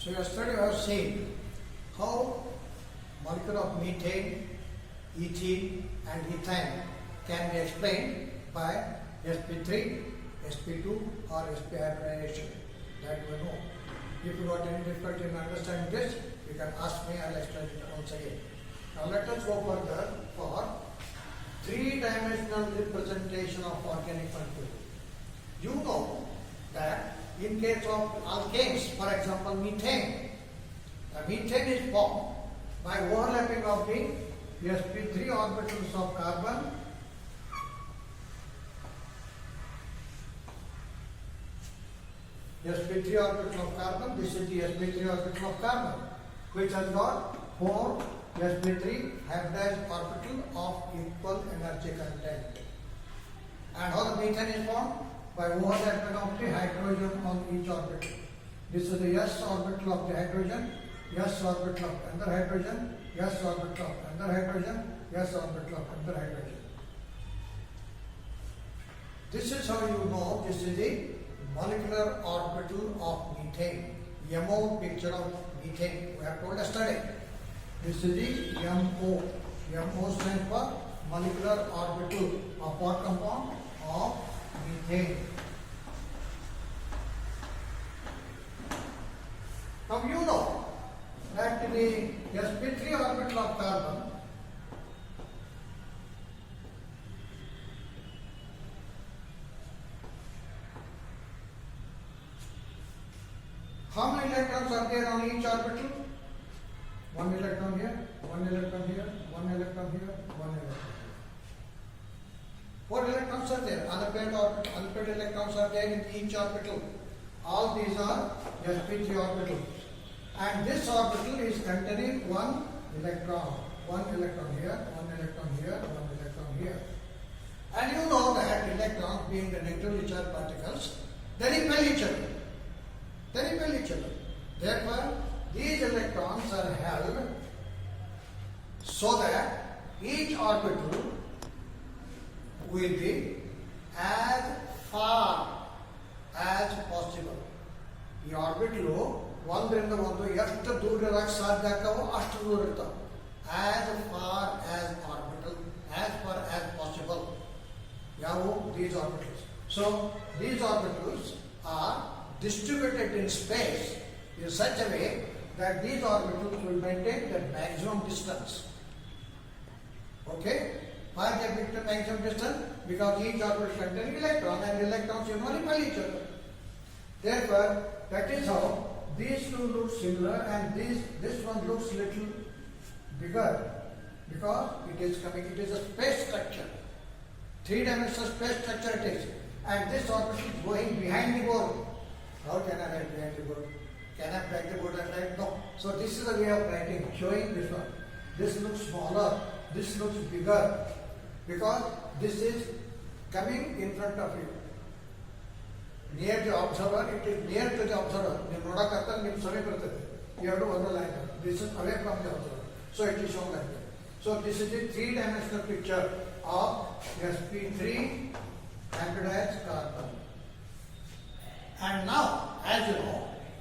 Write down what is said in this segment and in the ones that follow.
So yesterday I was saying how molecule of methane, ethene and ethane can be explained by sp3, sp2 or sp hybridization. That you know. If you got any difficulty in understanding this, you can ask me, I will explain it once again. Now let us go further for three-dimensional representation of organic molecule. You know that in case of alkanes, for example methane, the methane is formed by overlapping of the sp3 orbitals of carbon sp3 orbital of carbon, this is the sp3 orbital of carbon, which has got 4 sp3 hybridized orbital of equal energy content. And how the methane is formed? By overlapping of the hydrogen on each orbital. This is the s orbital of the hydrogen, s orbital of another hydrogen, s orbital of another hydrogen, s orbital of another hydrogen. This is how you know this is the molecular orbital of methane. MO picture of methane. We have told yesterday. This is the MO. MO stands for molecular orbital of what compound? Of methane. Now you know that the sp3 orbital of carbon how many electrons are there on each orbital? One electron here, one electron here, one electron here, one electron here. 4 electrons are there. Unpaired electrons are there in each orbital. All these are sp3 orbitals. And this orbital is containing one electron. One electron here, one electron here, one electron here. And you know that electrons being the negatively charged particles, they repel each other. They repel each other. Therefore, these electrons are held so that each orbital will be as far as possible. ಈ orbital ಒಂದರಿಂದ ಒಂದು ಎಷ್ಟು ದೂರ ಇರಕ್ಕೆ ಸಾಧ್ಯ ಆಗ್ತಾವೋ ಅಷ್ಟು ದೂರ ಇರ್ತಾವೆ. As far as orbital, as far as possible. ಯಾವುವು? These orbitals. So these orbitals are distributed in space in such a way that these orbitals will maintain the maximum distance. Okay? Why they maintain maximum distance? Because each orbital contains electron and electrons repel each other. Therefore, that is how these two look similar and this one looks little bigger because it is a space structure. 3-dimensional space structure it is. And this orbital is going behind the board. How can I write behind the board? Can I break the board and write? No. So this is the way of writing, showing this one. This looks smaller, this looks bigger because this is coming in front of you. Near the observer, it is near to the observer. This is away from the observer. So it is shown like that. So this is the 3-dimensional picture of sp3 hybridized carbon. And now, as you know,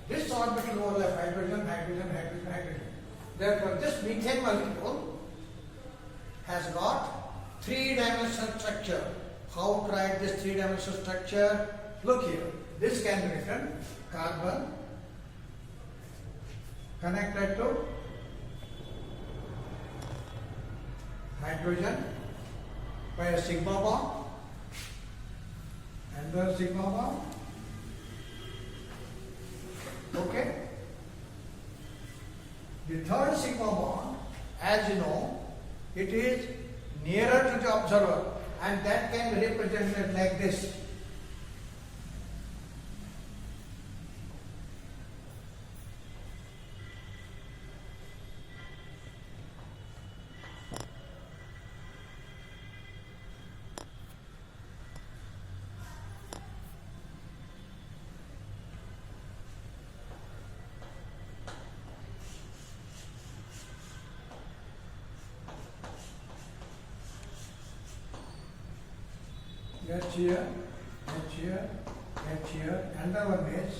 this orbital overlap hydrogen, hydrogen, hydrogen, hydrogen. Therefore, this methane molecule has got 3-dimensional structure. How to write this 3-dimensional structure? Look here. This can be written carbon connected to hydrogen by a sigma bond and the sigma bond. Okay? The third sigma bond, as you know, it is nearer to the observer and that can be represented like this. H here, H here, H here, and the one is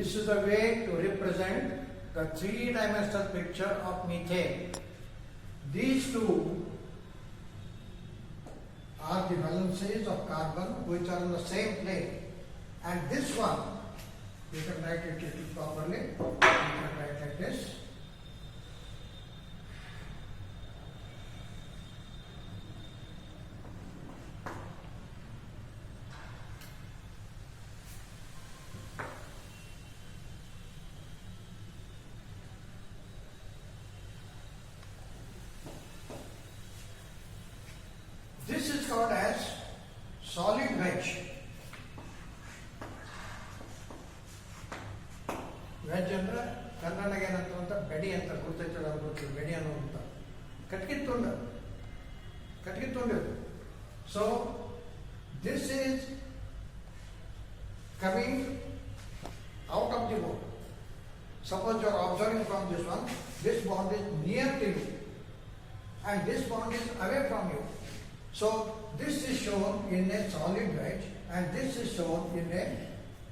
This is a way to represent the three-dimensional picture of methane. These two are the valencies of carbon which are on the same plane. And this one, you can write it properly. You can write like this. This is called as solid wedge. Veg ಅಂದ್ರೆ ಕನ್ನಡಗ ಏನಂತ ಅಂತ ಬೆಡಿ ಅಂತ ಗುರ್ತೈತಲ್ಲ ಗೊತ್ತಿಲ್ಲ ಬೆಡಿ ಅನ್ನೋ ಅಂತ ಕಟ್ಗೆ ತುಂಡು so this is coming out of the board. Suppose you are observing from this one, this bond is near to you and this bond is away from you. So this is shown in a solid wedge and this is shown in a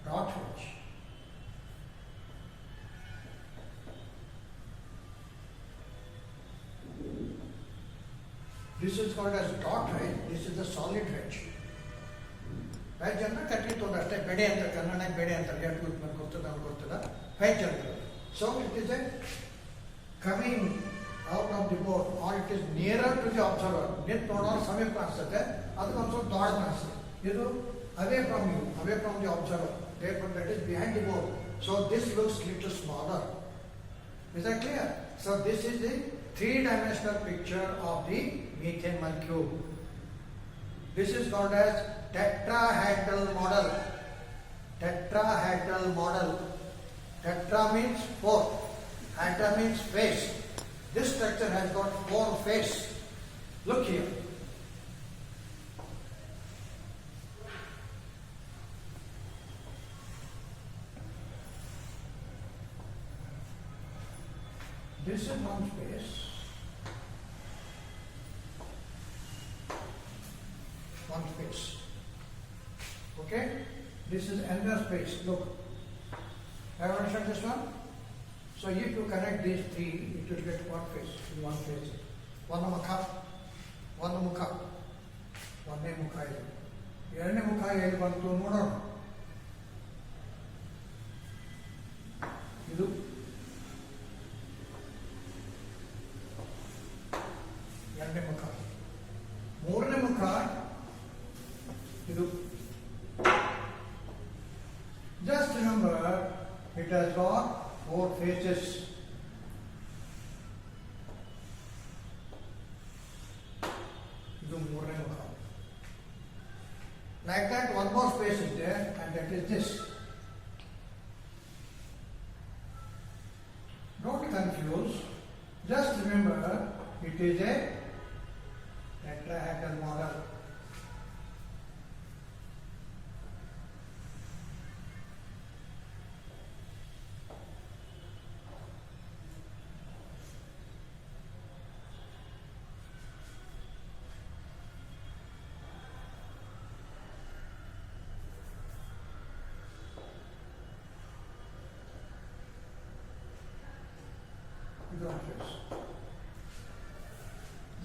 dot wedge. This is called as dot wedge, this is the solid wedge. Wedge ಅಂದ್ರೆ ಕಟ್ಟಿತ್ತು ಅಷ್ಟೇ, ಬೆಡೆ ಅಂತ ಕನ್ನಡ ಬೆಡೆ ಅಂತ ಎರಡು ಗೊತ್ತದ wedge ಅಂತ. So it is a coming out of the board or it is nearer to the observer. ನಿಂತು ನೋಡೋರು ಸಮೀಪ ಕಾಣಿಸುತ್ತೆ, ಅದಕ್ಕೊಂದು ಸ್ವಲ್ಪ ದೊಡ್ಡ ಕಾಣಿಸುತ್ತೆ. ಇದು away from you, away from the observer. Therefore that is behind the board. So this looks little smaller. Is that clear? So this is the three-dimensional picture of the methane molecule. This is called as tetrahedral model. Tetrahedral model. Tetra means four. Hydra means face. This structure has got four faces. Look here. This is one face. One face. Okay? This is another space. Look. Have you understood this one? So if you connect these three, it will get one face. One face. One mukha. One mukha. One mukha. ಎರಡನೇ ಮುಖ ಎಲ್ಲಿ ಬಂತು ನೋಡೋಣ. ಇದು ಎರಡನೇ ಮುಖ. ಮೂರನೇ ಮುಖ ಇದು. Just remember, it has got four faces. ಇದು ಮೂರನೇ ಮುಖ. Like that, one more space is there, and that is this. Don't confuse. Just remember, it is a tetrahedral model.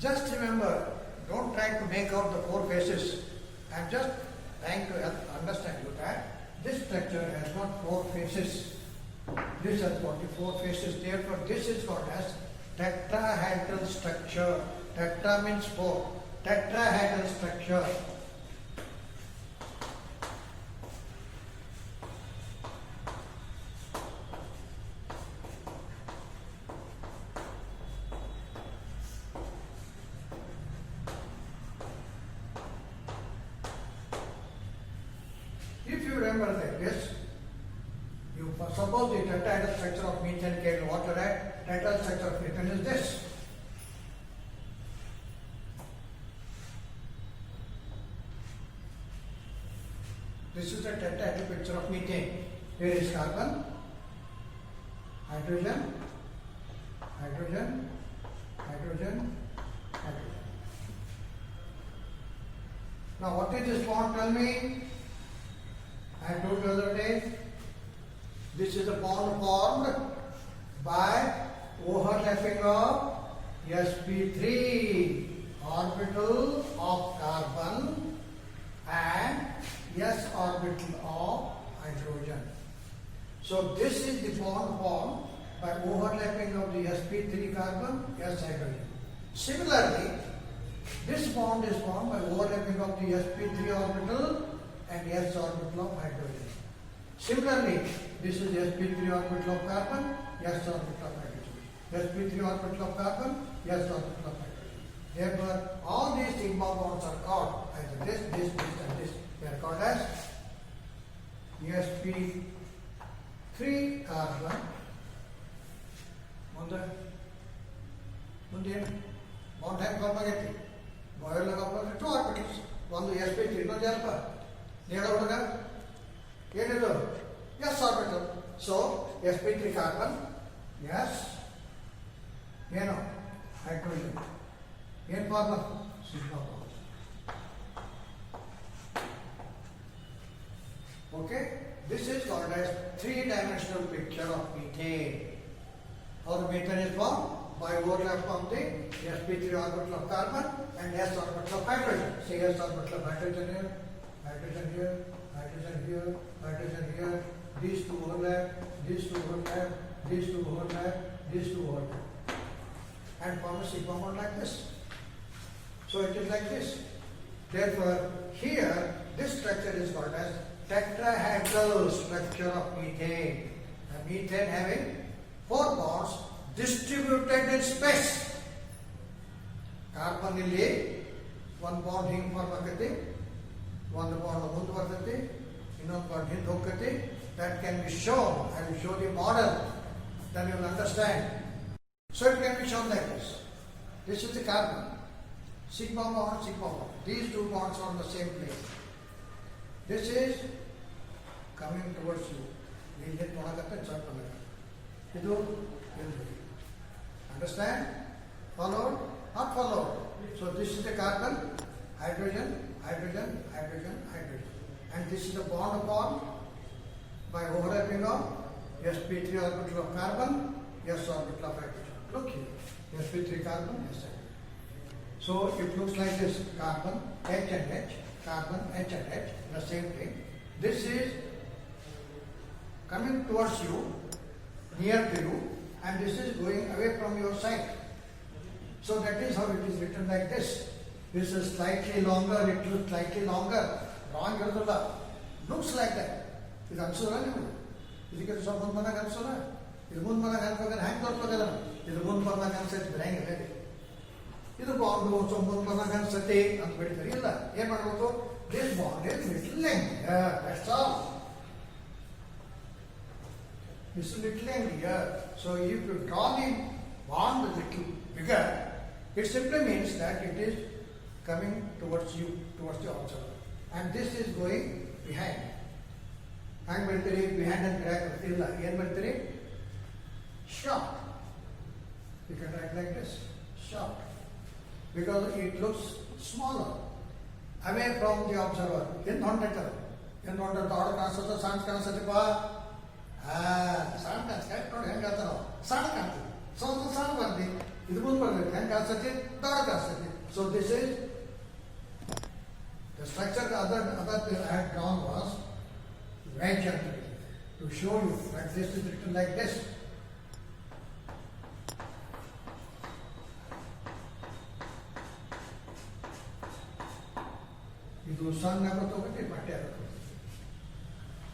Just remember, don't try to make out the four faces. I am just trying to help understand you that this structure has got four faces. This has got the four faces. Therefore, this is called as tetrahedral structure. Tetra means four. Tetrahedral structure. If you remember like this, you suppose the tetrahedral structure of methane came water, right? Tetrahedral structure of methane is this. This is the tetrahedral picture of methane. Here is carbon, hydrogen, hydrogen, hydrogen, hydrogen. Now what is this bond? Tell me. I told you the other day, This is a bond formed by overlapping of sp3 orbital of carbon and s orbital of hydrogen. So this is the bond formed by overlapping of the sp3 carbon, s hydrogen. Similarly, this bond is formed by overlapping of the sp3 orbital and s orbital of hydrogen. Similarly, this is sp3 orbital of carbon, s orbital of hydrogen. sp3 orbital of carbon, s orbital of hydrogen. Therefore, all these sigma bonds are called as this, and this. They are called as sp3 carbon. ಮುಂದೆ bond ಹೆಂಗೆ form ಆಗೈತಿ ಬಾಯಲ್ ಲಗಾಪ to orbitals ಒಂದು sp3 ಇನ್ನೊಂದು ಏನಪ್ಪ ಹೇಳ ಹುಡುಗ ಏನಿದು s orbital so sp3 carbon s ಏನು ಹೈಡ್ರೋಜನ್ ಏನು formal sigma bond okay this is called as three-dimensional picture of methane. How the methane is formed? By overlap of the sp3 orbital of carbon and s orbital of hydrogen. Say s orbital of hydrogen here, hydrogen here, hydrogen here, hydrogen here. These two overlap, these two overlap, these two overlap, these two overlap. And form a sigma bond like this. So it is like this. Therefore, here this structure is called as tetrahedral structure of methane. The methane having 4 bonds distributed in space. Carbon ಇಲ್ಲಿ ಒಂದು bond ಹಿಂಗೆ form ಆಕತಿ, ಒಂದು bond ಮುಂದೆ ಬರ್ತೈತಿ, ಇನ್ನೊಂದು bond ಹಿಂದೆ ಹೋಗ್ತೈತಿ. That can be shown. I will show the model, then you will understand. So it can be shown like this. This is the carbon. Sigma bond, sigma bond. These two bonds are on the same plane. This is coming towards you. This is understand? Followed? Not followed. So this is the carbon, hydrogen, hydrogen, hydrogen, hydrogen. And this is the bond formed by overlapping of sp3 orbital of carbon, s orbital of hydrogen. Look here. sp3 carbon, s hydrogen. So it looks like this: carbon, H and H, carbon, H and H, the same thing. This is coming towards you, near to you, and this is going away from your side. So that is how it is written like this. This is slightly longer, it looks slightly longer. Wrong iradilla. Looks like that. Is ansura nivu. ಇದಕ್ಕೆ ಸ್ವಲ್ಪ ಮುಂದೆ ಬಂದಾಗ ಅನ್ಸೋಲ್ಲ. ಇದು ಮುಂದೆ ಬಂದಾಗ ಅನ್ಬೇಕಾದ್ರೆ ಹ್ಯಾಂಗೆ ತೋರ್ಸ್ಬೇಕಲ್ಲ. ಇದು ಮುಂದೆ ಬಂದಾಗ ಅನ್ಸತ್ತೆ ಬಿಡಂಗಿಲ್ಲ ಹೇಳಿ. ಇದು ಬಾಂಡು ಸ್ವಲ್ಪ ಮುಂದೆ ಬಂದಾಗ ಅನ್ಸತ್ತೆ ಅಂತ ಬಿಡ್ತಾರೆ. ಇಲ್ಲ, ಏನ್ ಮಾಡಬೇಕು? This bond is little lengthier. That's all. It's little lengthier. So if you draw the bond a little bigger, it simply means that it is coming towards you, towards the observer. And this is going behind. Hang bartiri, behind and drag illa. Yen bartiri? Short. You can write like this. Short. Because it looks smaller. Away from the observer. In ಹೊಂಟೈತಲ್ಲ. ಏನು ಹೊಂಟ ದೊಡ್ಡ ಕಾಣಿಸುತ್ತೆ, ಸಣ್ಣ ಕಾಣಿಸುತ್ತಪ್ಪ. ಸಣ್ಣ ಕಾಣಿಸ್ತಾರೆ ನೋಡಿ ಹೆಂಗೆ ಹೇಳ್ತಾರ ಸಣ್ಣ ಕಾಣ್ತದೆ. ಸ್ವಲ್ಪ ಸಣ್ಣ ಬರ್ತಿ ಇದು ಮುಂದೆ ಬರ್ತೈತೆ ಹೆಂಗೆ ಕಾಣಿಸ್ತೈತಿ ದೊಡ್ಡ ಕಾಣಿಸ್ತೈತಿ. So this is the structure other I had drawn was wedge to show you that this is written like this. ಇದು ಸಣ್ಣ ಆಗುತ್ತೆ ಬಟ್ಟೆ ಆಗುತ್ತೆ.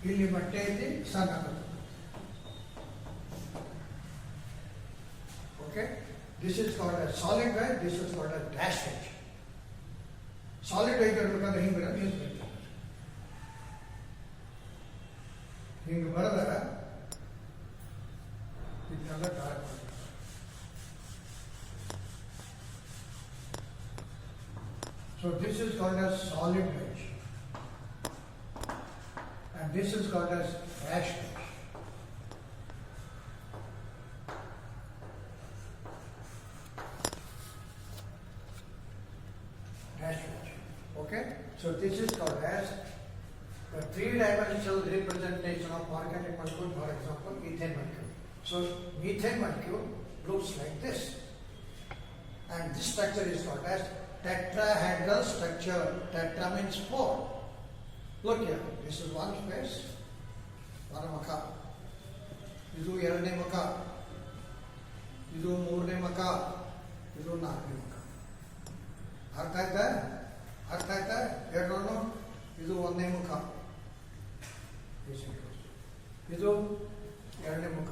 ಇಲ್ಲಿ ಬಟ್ಟೆ ಐತಿ ಸಣ್ಣ ಆಗುತ್ತೆ. Okay, this is called a solid wedge, this is called a dash wedge. Solid wedge ಇರಬೇಕಾದ್ರೆ ಹಿಂಗೆ ಬರೋದು ಹಿಂಗೆ ಬರ್ತದೆ. ಹಿಂಗೆ ಬರೆದಾಗ ಇದನ್ನೆಲ್ಲ ಡಾರ್ಕ್ ಮಾಡ್ತಾರೆ. So this is called as solid wedge, and this is called as dash wedge. Dash wedge. Okay. So this is called as the three-dimensional representation of organic molecule, for example, ethane molecule. So methane molecule looks like this, and this structure is called as tetrahedral structure. Tetra means four. Look here, this is one space, one ಮುಖ, ಇದು ಎರಡನೇ ಮುಖ, ಇದು ಮೂರನೇ ಮುಖ, ಇದು ನಾಲ್ಕನೇ ಮುಖ. ಅರ್ಥ ಆಯ್ತಾ? ಅರ್ಥ ಆಯ್ತಾ? ಎರಡನ್ನು ಇದು ಒಂದನೇ ಮುಖ, ಇದು ಎರಡನೇ ಮುಖ,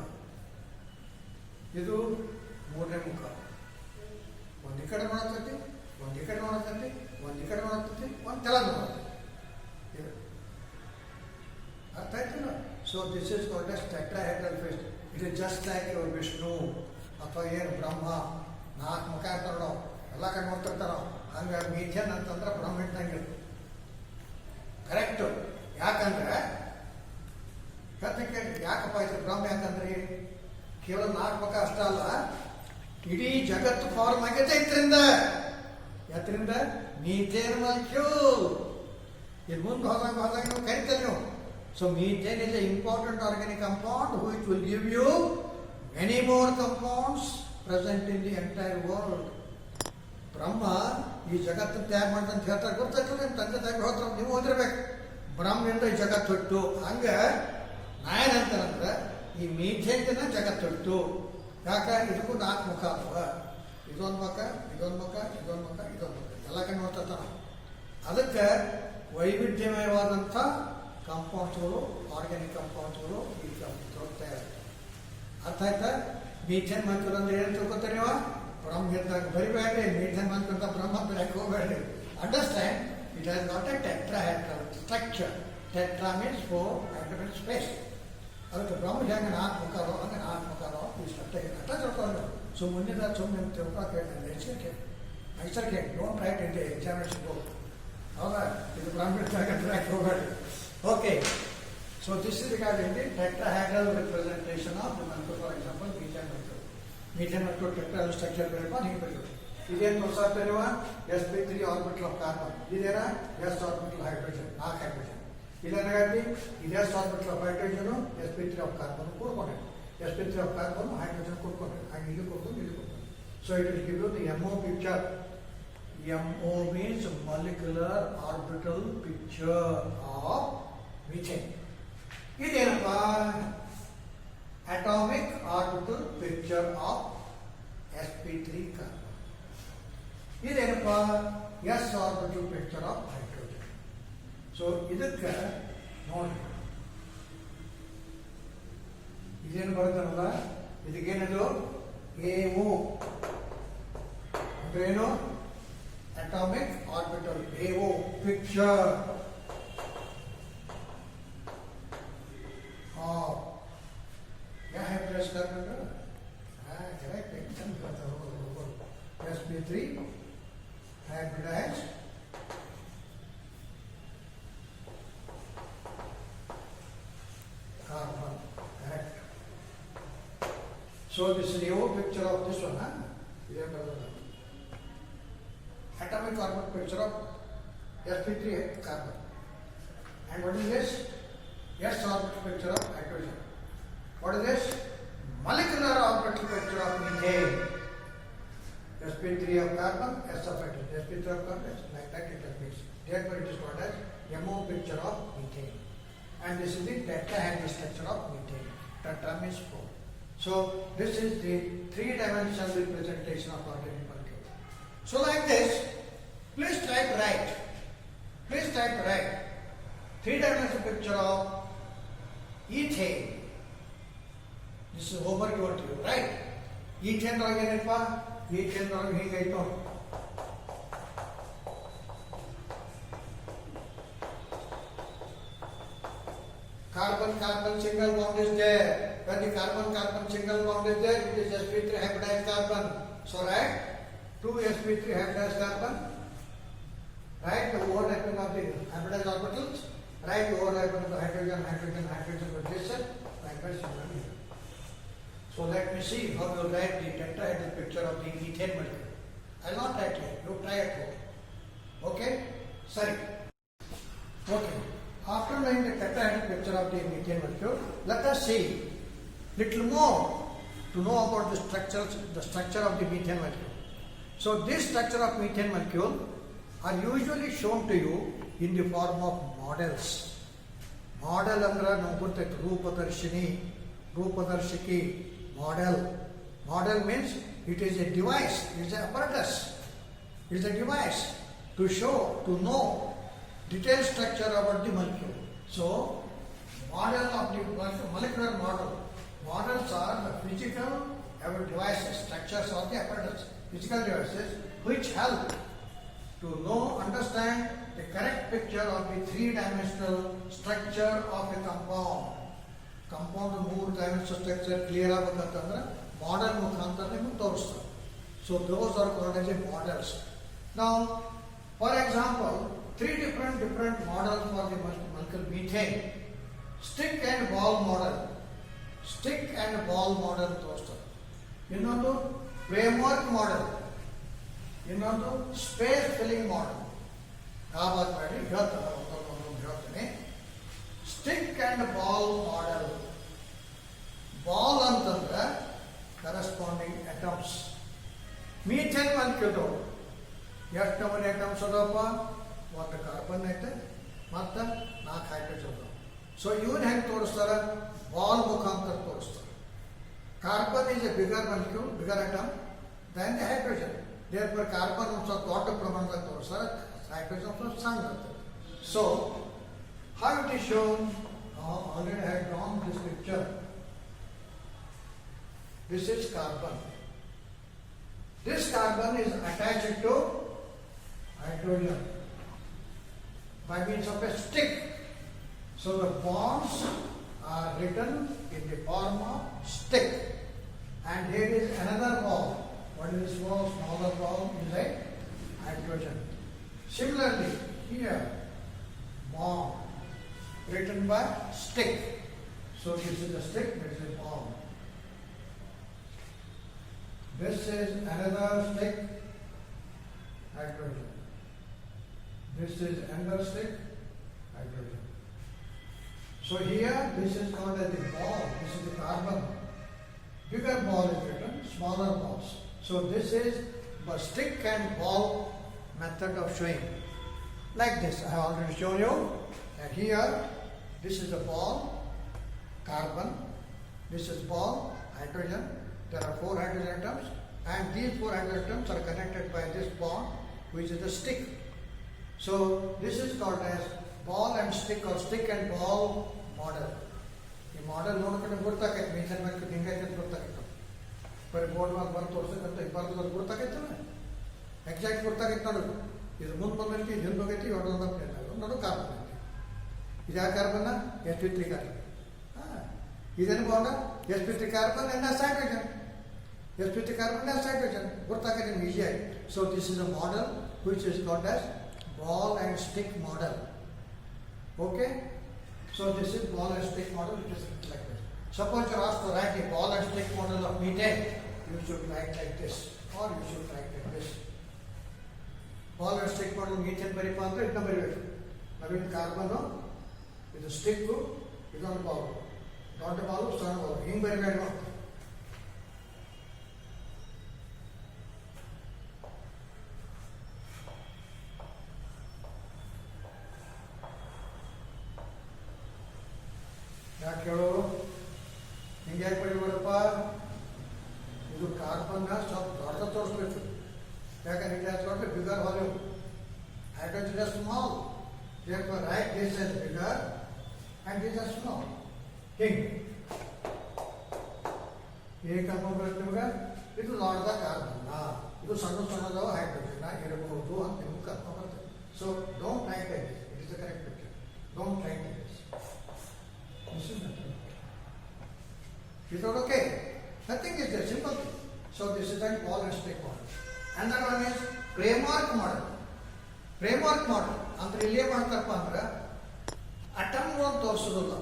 ಇದು ಮೂರನೇ ಮುಖ. ಒಂದು ಕಡೆ ನೋಡತೈತಿ, ಒಂದು ಕಡೆ ನೋಡತೈತಿ, ಒಂದು ಕಡೆ ನೋಡತೈತಿ, ಒಂದು ತೆಳಗೆ ನೋಡತೈತಿ. ಅರ್ಥ ಆಯ್ತಲ್ಲ? So this is called as tetrahedral face. It is just like your Vishnu ಅಥವಾ ಏನು ಬ್ರಹ್ಮ, ನಾಲ್ಕು ಮುಖ ಇರ್ತಾರೋ ಎಲ್ಲ ಕಡೆ ನೋಡ್ತಿರ್ತಾರೋ ಹಂಗೆ ಮೀಥೇನ್ ಅಂತಂದ್ರೆ ಬ್ರಹ್ಮ ಇದ್ದಂಗೆ. ಕರೆಕ್ಟು. ಯಾಕಂದ್ರೆ ಯಾಕಪ್ಪ ಇದು ಬ್ರಹ್ಮ ಯಾಕಂದ್ರೆ ಕೇವಲ ನಾಲ್ಕು ಮುಖ ಅಷ್ಟ ಅಲ್ಲ, ಇಡೀ ಜಗತ್ತು ಫಾರ್ಮ್ ಆಗೈತೆ ಇದರಿಂದ. ಯಾತ್ರಿಂದ ಮೀಥೇನ್ ಮಾಲಿಕ್ಯೂಲ್. ಇದು ಮುಂದೆ ಹೋದಾಗ ನೀವು ಕರಿತೀರಿ ನೀವು. So methane is an important organic compound which will give you many more compounds present in the entire world. ಬ್ರಹ್ಮ ಈ ಜಗತ್ತನ್ನು ತಯಾರು ಮಾಡ್ದಂತ ಹೇಳ್ತಾರೆ. ಗೊತ್ತಾಗ್ತದೆ ನಿಮ್ಮ ತಂದೆ ತಾಯಿ ಹೋತ್ರ ನೀವು ಓದಿರ್ಬೇಕು. ಬ್ರಹ್ಮನಿಂದ ಈ ಜಗತ್ತು ಹುಟ್ಟು. ಹಂಗೆ ನಾಯನಂತಂದ್ರೆ ಈ ಮೀಥೇನ್ದಿಂದ ಜಗತ್ತು ಹುಟ್ಟು. ಯಾಕೆ? ಇದಕ್ಕೂ ನಾಲ್ಕು ಮುಖ ಅಲ್ವ. ಇದೊಂದು ಮುಖ, ಇದೊಂದು ಮುಖ, ಇದೊಂದು ಮುಖ, ಇದೊಂದು ಮುಖ, ಎಲ್ಲ ಕಡೆ ನೋಡ್ತಾನ. ಅದಕ್ಕೆ ವೈವಿಧ್ಯಮಯವಾದಂಥ ಕಾಂಪೌಂಡ್ಸ್ಗಳು, ಆರ್ಗ್ಯಾನಿಕ್ ಕಾಂಪೌಂಡ್ಸ್ಗಳು ಈ ತಯಾರು. ಅರ್ಥ ಆಯ್ತಾ? ಮೀಥೇನ್ ಮಾಲಿಕ್ಯೂಲ್ ಅಂದ್ರೆ ಏನು ತಿಳ್ಕೊತಾರೆ ನೀವು? ಬ್ರಹ್ಮ ಇದ್ದಾಗ ಬರಿಬೇಡ್ರಿ. ಮೀಥೇನ್ ಮಾಲಿಕ್ಯೂಲ್ ಅಂತ ಬ್ರಹ್ಮ ಬರಕ್ಕೆ ಹೋಗಬೇಡ್ರಿ. Understand? It has not a tetrahedral structure. Tetra means four, hedra means space. ಅದಕ್ಕೆ ಬ್ರಹ್ಮ ಹೆಂಗೆ ನಾಲ್ಕು ಮುಖಾರೋ ಹಂಗೆ ನಾಲ್ಕು ಮುಖಾರೋ ಈ ಸ್ಟ್ರಕ್ಚರ್ ಅಷ್ಟ ತಿಳ್ಕೊಂಡು. ಸೊ ಮುಂದಿನ ಸುಮ್ಮನೆ ತಿಳ್ಕೊಳಕ್ಕೆ ಹೇಳ್ತಾರೆ. ಎಚ್ಚರಿಕೆ, don't right in the examination book. ಹೌದಾ? ಇದು ಬ್ರಹ್ಮ ಇದ್ದಾಗ ಟ್ರ್ಯಾಕ್ ಹೋಗಬೇಡ್ರಿ. Okay, so this is regarding the tetrahedral representation of the molecule. For example, methane molecule. Methane molecule tetrahedral structure ಬರೆಯಪ್ಪ ನೀವು ಬರೆಯೋದು. ಇದೇನು ತೋರಿಸ್ತಾ ನೀವು? sp3 orbital of carbon. ಇದೇನಾ? s orbital hydrogen, 4 hydrogen. ಇದೇನಾಗೈತಿ? ಇದು s orbital of hydrogen, sp3 of carbon ಕೂಡ್ಕೊಂಡಿದೆ. sp3 of carbon, hydrogen ಕೂಡ್ಕೊಂಡಿದೆ. ಹಾಗೆ ಇಲ್ಲಿ ಕೂಡ್ಕೊಂಡು ಇಲ್ಲಿ ಕೂಡ್ಕೊಂಡು. So it will give you the MO picture. MO means molecular orbital picture of methane. ಇದೇನಪ್ಪ? Atomic orbital picture of sp3 carbon. ಇದೇನಪ್ಪ? s orbital picture of hydrogen. So ಇದಕ್ಕೆ ನೋಡಿ, ಇದೇನು ಬರುತ್ತಲ್ಲ, ಇದಕ್ಕೇನದು? AO ಅಂದ್ರೆ ಏನು? Atomic orbital, AO picture of hydrogen carbon. Correct. sp3 hybridized carbon. Correct. So this is the AO picture of this one. Atomic orbital picture of sp3 carbon. And what is this? S orbital picture of hydrogen. What is this? Molecular orbital picture of methane. sp3 of carbon, S of hydrogen. sp3 of carbon, like that it appears. Therefore it is called as MO picture of methane. And this is the tetrahedral structure of methane. Tetra means 4. So this is the three-dimensional representation of organic molecule. So like this, please try to write. Please try to write three-dimensional picture of ethane. This is homework you want to do, right? Ethane ಒಳಗೆ ಏನಪ್ಪ? ethane ಒಳಗೆ ಹೀಗಾಯ್ತು. Carbon single bond is there. When the carbon single bond is there, it is sp3 hybridized carbon. So write 2 sp3 hybridized carbon. Write the overlapping of the hybridized orbitals. Write the overlapping of the hydrogen with this set. Likewise similarly. So let me see how you write the tetrahedral picture of the ethane molecule. I will not write here. You try at home. Okay? Sorry. Okay. after knowing the tetrahedral picture of the methane molecule, let us see little more to know about the structure of the methane molecule. So this structure of methane molecule are usually shown to you in the form of models. Model ಅಂದ್ರೆ ನಾವು ಗೊತ್ತಾಯ್ತು, ರೂಪದರ್ಶಿನಿ, ರೂಪದರ್ಶಿಕಿ, model. Model means it is a device, it is an apparatus, it is a device to show, to know detailed structure about the molecule. So, model of the molecular model. Models are the physical devices, structures of the apparatus, physical devices which help to know, understand the correct picture of the three-dimensional structure of a compound. Compound ಮೂರು-dimensional structure clear ಆಗಬೇಕಂತಂದ್ರೆ model ಮುಖಾಂತರ ನಿಮಗೆ ತೋರಿಸ್ತಾರೆ. So those are called as a models. Now, for example, three different models for the molecule methane. Stick and ball model. Stick and ball model ತೋರಿಸ್ತಾರೆ. ಇನ್ನೊಂದು framework model. ಇನ್ನೊಂದು space filling ಮಾಡಲ್. ಯಾವಾಗ ಮಾಡಿ ಹೇಳ್ತೇನೆ. Stick and ball model. Ball ಅಂತಂದ್ರೆ corresponding atoms. Methane molecule ಎಷ್ಟು ನಮೂನೆ atoms ಅದಾವಪ್ಪ? ಒಂದು ಕಾರ್ಬನ್ ಐತೆ ಮತ್ತು 4 ಹೈಡ್ರೋಜನ್ ಅದಾವ. ಸೊ ಇವನ್ ಹೆಂಗೆ ತೋರಿಸ್ತಾರೆ? ಬಾಲ್ ಮುಖಾಂತರ ತೋರಿಸ್ತಾರೆ. Carbon is a bigger molecule, bigger atom then the hydrogen. Therefore, carbon ಒಂದು ಸ್ವಲ್ಪ ದೊಡ್ಡ ಪ್ರಮಾಣದಲ್ಲಿ ತೋರಿಸ್ತಾರೆ, ಹೈಡ್ರೋಜನ್ ಸ್ವಲ್ಪ ಸಣ್ಣ ಇರ್ತದೆ. So, how it is shown? Already I have drawn this picture. This is carbon. This carbon is attached to hydrogen by means of a stick. So, the bonds are written in the form of stick. And here is another ball. What is this ball? Smaller ball is like hydrogen. Similarly, here, bond written by stick. So this is a stick, this is a bond. This is another stick, hydrogen. This is another stick, hydrogen. So here, this is called as the ball. This is the carbon. Bigger ball is written, smaller balls. So this is the stick and ball method of showing. Like this, I have already shown you. And here, this is a ball, carbon. This is ball, hydrogen. There are 4 hydrogen atoms, and these 4 hydrogen atoms are connected by this bond, which is the stick. So this is called as ball and stick, or stick and ball model. The model ನೋಡ್ಕೊಂಡು ಗೊತ್ತಾಗೈತೆ, methane ಮೇಲೆ ಹಿಂಗೈತೆ ಅಂತ ಗೊತ್ತಾಗೈತೆ. ಬರೀ board ಮೇಲೆ ಬಂದು ತೋರಿಸಕ್ಕಂತ ಬರ್ದು ಗೊತ್ತಾಗೈತಲ್ಲ, exact ಗೊತ್ತಾಗೈತೆ ನೋಡು. ಇದು ಮುಂದೆ ಬಂದೈತಿ, ಇದು ಹಿಂದೆ ಹೋಗೈತಿ, ಹೊಡೆದ ನೋಡು ಕಾರ್ಬನ್ ಐತಿ. ಇದು ಯಾವ ಕಾರ್ಬನ್ನ? sp3 carbon. ಇದೇನು ಬಾಂಡ? sp3 carbon and hydrogen. sp3 carbon and hydrogen. ಗೊತ್ತಾಗೈತೆ ನಿಮ್ಗೆ ಈಸಿಯಾಗಿ. So this is a model which is called as ball and stick model. Okay? So this is ball and stick model, which is like this. Suppose you are asked to write a ball and stick model of methane, you should write like this, or you should write like this. Ball and stick model methane ಬರೀಪ ಅಂದ್ರೆ ಇದನ್ನ ಬರೀಬೇಕು. ನಾವೇನು carbon, ಇದು stick, ಇದೊಂದು ball, ದೊಡ್ಡ ಬಾಲು, ಸಣ್ಣ ಬಾಲು, ಹಿಂಗೆ ಬರೀಬೇಕು. ಯಾಕೆ ಹೇಳು? ಹಿಂಗೆ ಯಾಕೆ ಬರೀಬೇಡಪ್ಪ? ಇದು ಕಾರ್ಬನ್ನ ಸ್ವಲ್ಪ ದೊಡ್ಡ ತೋರಿಸ್ಬೇಕು. ಯಾಕಂದ್ರೆ ಇಲ್ಲಿ ಹಾಕೊಂಡ್ರೆ bigger volume, hydrogen is small. therefore write this as bigger and this as small. ಹಿಂಗೆ ಹೇಗೆ ಕರ್ಕೊಂಡು ಬರುತ್ತೆ ನಿಮ್ಗೆ? ಇದು ದೊಡ್ಡದ ಕಾರ್ಬನ್ನ, ಇದು ಸಣ್ಣದವ ಹೈಡ್ರೋಜನ್ ಇರಬಹುದು ಅಂತ ನಿಮ್ಗೆ ಕರ್ಕೊಂಡು ಬರ್ತದೆ. So don't right like this, it is the correct picture. Don't right like this. Is that okay? Nothing is there, simple. So this is an ball and stick model. Another one is framework model. Framework model ಅಂದ್ರೆ ಇಲ್ಲಿ ಏನು ಮಾಡ್ತಾರಪ್ಪ ಅಂದ್ರೆ ಅಟಮ್ಗಳನ್ನು ತೋರಿಸೋದಿಲ್ಲ.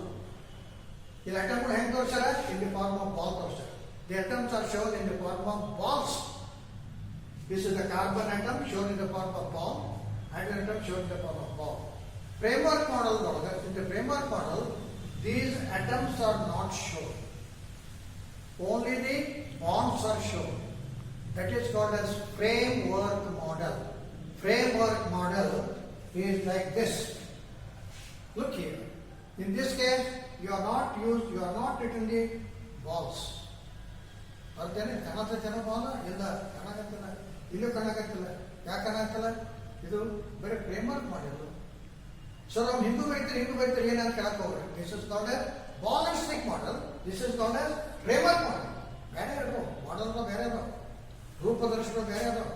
ಇಲ್ಲಿ ಅಟಮ್ಗಳು ಹೆಂಗೆ ತೋರಿಸ್ಯಾರ? In the form of ball ತೋರಿಸ್ಯಾರ. The atoms are shown in the form of balls. This is the carbon atom shown in the form of ball, hydrogen atom shown in the form of ball. framework model, in the framework model, these atoms are not shown. Only the bonds are shown. That is called as framework model. Framework model is like this. Look here. In this case, you are not written the balls. ಅರ್ಥನೇ ಕಣದ ಜನ ಬಾಲ ಇಲ್ಲ ಕಾಣಕತ್ತಿಲ್ಲ, ಇಲ್ಲೂ ಕಾಣಕತ್ತಿಲ್ಲ. ಯಾಕೆ ಕಾಣಕತ್ತಿಲ್ಲ? ಇದು ಬರೀ framework ಮಾಡಿದ್ರು. ಸೊ ನಾವು ಹಿಂದೂ ಬೈತಾರೆ ಏನಂತ ಕೇಳಕ್ ಹೋಗ್ರಿ. This is called as ball and stick model. This is called as framework model. ಬೇರೆ ಇರೋ ಮಾಡೆಲ್ ಬೇರೆ ಅದಾವ, ರೂಪದರ್ಶಕರು ಬೇರೆ ಅದಾವ,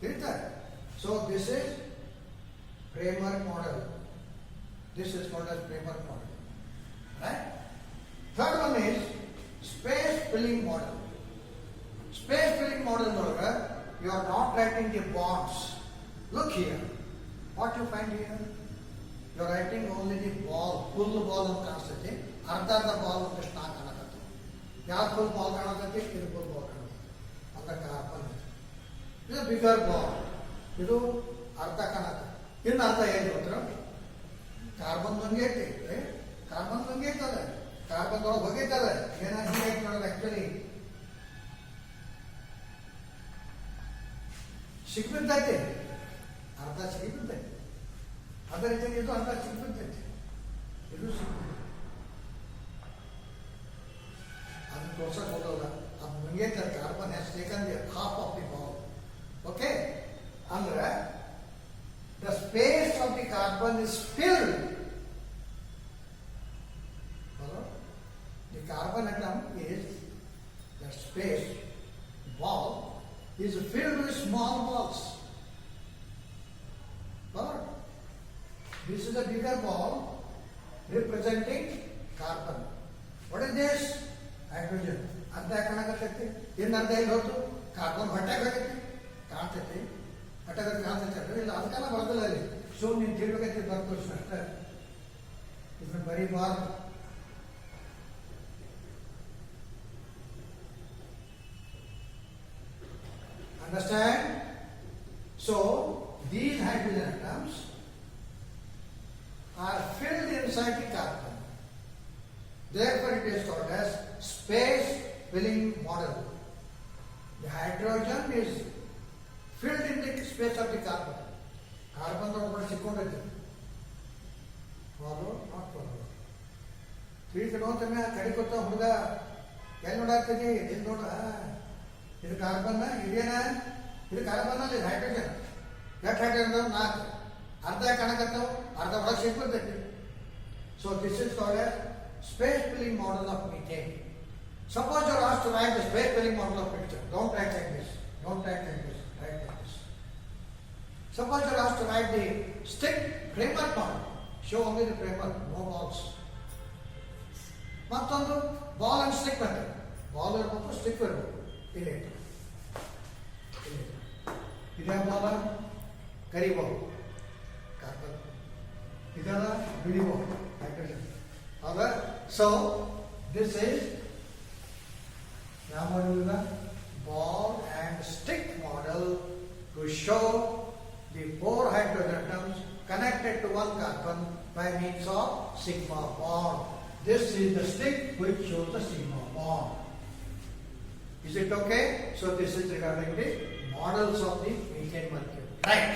ತಿಳಿತಾರೆ. So this is framework model. This is called as framework model. Right? Third one is space filling model. Space filling model, you are not writing the bonds. Look here. What you find here? You are writing only the ball, full ball of constantly. Artha ball of Krishna kanakatu. Ya full ball kanakati, idu full ball kanakati. Anda carbon. This is a bigger ball. Idu artha kanakati. In artha ಏನು ಗೊತ್ತಾ? Carbon ಬಂಗೈತಿ, carbon ಬಂಗೈತದ, carbon ಒಳಗೆ ಹೋಗೈತದ. ಏನಾಗಿ ಹೀಗೈತಿ ನೋಡೋದು actually ಸಿಕ್ಬಿದ್ದೈತಿ, ಅರ್ಧ ಸಿಕ್ಬಿದ್ದೈತಿ. ಅದೇ ರೀತಿ ಇದು ಅರ್ಧ ಸಿಕ್ಬಿದ್ದೈತಿ, ಇದು ಸಿಕ್ಬಿದ್ದು. ಅದನ್ನ ತೋರ್ಸಕ್ ಹೋಗಲ್ಲ. ಅದು ಬಂಗೈತೆ carbon has taken the half of the ball. Okay, ಅಂದ್ರೆ the space of the carbon is filled. The carbon atom is, the space ball is filled with small balls. This is a bigger ball representing carbon. What is this? Hydrogen. ಅರ್ಧ ಕಾಣಕತ್ತೈತಿ. ಇನ್ನು ಅರ್ಧ ಎಲ್ಲಿ ಹೋಯ್ತು? Carbon ಹೊಟ್ಟೆಗೆ ಹೋಗೈತಿ, ಕಾಣ್ತೈತಿ. ಹಠಗತಿ ಕಾಣ್ತೈತೆ ಇಲ್ಲ, ಅದಕ್ಕೆಲ್ಲ ಬರೋದಿಲ್ಲ ಅಲ್ಲಿ. ಸುಮ್ಮನೆ ನೀನು ತಿಳ್ಬೇಕೈತಿ ಬರ್ತು ಅಷ್ಟೇ. ಇದನ್ನ ಬರೀಬಾರ್ದು. Understand? So these hydrogen atoms are filled inside the carbon. Therefore it is called as space filling model. The hydrogen is filled in the space of the carbon. Carbon ಒಳಗಡೆ ಸಿಕ್ಕೊಂಡೈತೆ. Follow not follow. ತಿಳಿದು ನೋಡ್ತೇನೆ ಕಡಿಕೊತ್ತ ಹುಡುಗ ಎಲ್ಲಿ ನೋಡಾಕ್ತಿದ್ದಿ? ಎಲ್ಲಿ ನೋಡ, ಇದು carbon, ಇದೇನ? ಇದು ಕಾರ್ಬನ್ ಅಲ್ಲಿ ಹೈಡ್ರೋಜನ್. ಎಷ್ಟು ಹೈಡ್ರೋಜನ್? 4. ಅರ್ಧ ಕಾಣಕತ್ತಾವ, ಅರ್ಧ ಒಳಗೆ ಸಿಕ್ಬಿಡ್ತೈತಿ. So this is called as space filling model of methane. Suppose you are asked to write the space filling model of methane. Don't write like this. Don't write like this. Write like this. Suppose you are asked to write the stick framework model. Show only the framework, no balls. ಮತ್ತೊಂದು ball and stick method. Ball ಇರ್ಬೇಕು, stick ಇರಬೇಕು. ಇಲ್ಲಿ ಇದೇ ಬಾಲ ಕರಿ ball carbon, ಇದರ ಬಿಳಿ ball hydrogen. ಹೌದಾ? So this is ಯಾವ ಮಾಡಿಲ್ಲ, ball and stick model to show the 4 hydrogen atoms connected to one carbon by means of sigma bond. This is the stick which shows the sigma bond. Is it okay? So this is regarding the models of the methane molecule. Right.